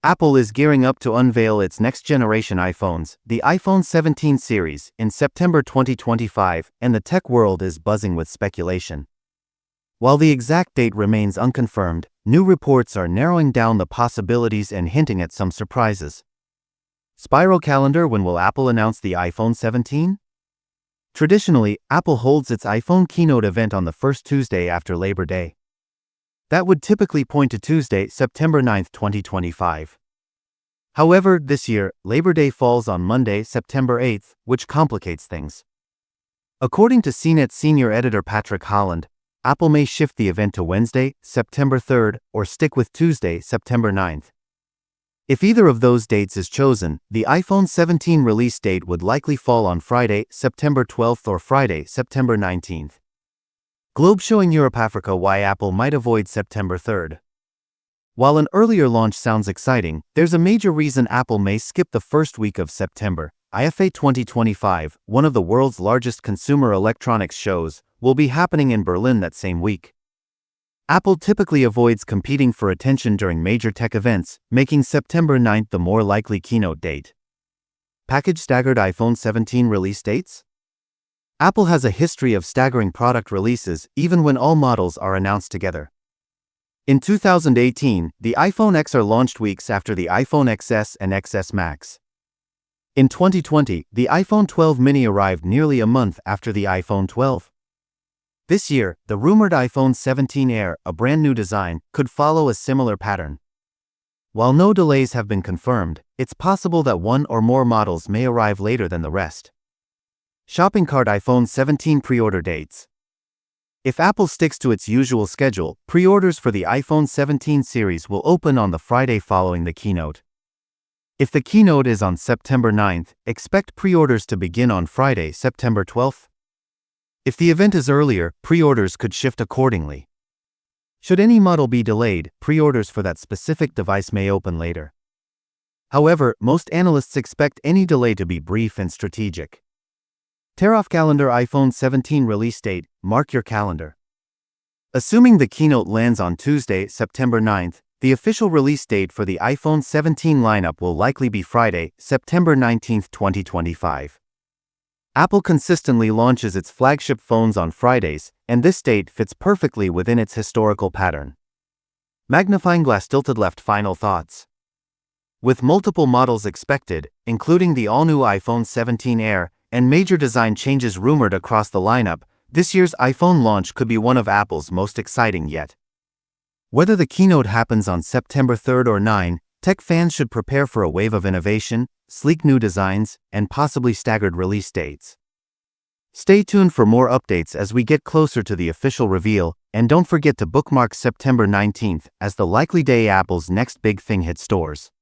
Apple is gearing up to unveil its next-generation iPhones, the iPhone 17 series, in September 2025, and the tech world is buzzing with speculation. While the exact date remains unconfirmed, new reports are narrowing down the possibilities and hinting at some surprises. Spiral calendar: when will Apple announce the iPhone 17? Traditionally, Apple holds its iPhone keynote event on the first Tuesday after Labor Day. That would typically point to Tuesday, September 9, 2025. However, this year, Labor Day falls on Monday, September 8, which complicates things. According to CNET senior editor Patrick Holland, Apple may shift the event to Wednesday, September 3, or stick with Tuesday, September 9. If either of those dates is chosen, the iPhone 17 release date would likely fall on Friday, September 12, or Friday, September 19. Globe showing Europe Africa why Apple might avoid September 3. While an earlier launch sounds exciting, there's a major reason Apple may skip the first week of September. IFA 2025, one of the world's largest consumer electronics shows, will be happening in Berlin that same week. Apple typically avoids competing for attention during major tech events, making September 9 the more likely keynote date. Package staggered iPhone 17 release dates? Apple has a history of staggering product releases, even when all models are announced together. In 2018, the iPhone XR launched weeks after the iPhone XS and XS Max. In 2020, the iPhone 12 mini arrived nearly a month after the iPhone 12. This year, the rumored iPhone 17 Air, a brand new design, could follow a similar pattern. While no delays have been confirmed, it's possible that one or more models may arrive later than the rest. Shopping cart: iPhone 17 pre-order dates. If Apple sticks to its usual schedule, pre-orders for the iPhone 17 series will open on the Friday following the keynote. If the keynote is on September 9, expect pre-orders to begin on Friday, September 12. If the event is earlier, pre-orders could shift accordingly. Should any model be delayed, pre-orders for that specific device may open later. However, most analysts expect any delay to be brief and strategic. Tear-off calendar: iPhone 17 release date, mark your calendar. Assuming the keynote lands on Tuesday, September 9, the official release date for the iPhone 17 lineup will likely be Friday, September 19, 2025. Apple consistently launches its flagship phones on Fridays, and this date fits perfectly within its historical pattern. Magnifying glass tilted left: final thoughts. With multiple models expected, including the all-new iPhone 17 Air, and major design changes rumored across the lineup, this year's iPhone launch could be one of Apple's most exciting yet. Whether the keynote happens on September 3 or 9, tech fans should prepare for a wave of innovation, sleek new designs, and possibly staggered release dates. Stay tuned for more updates as we get closer to the official reveal, and don't forget to bookmark September 19 as the likely day Apple's next big thing hits stores.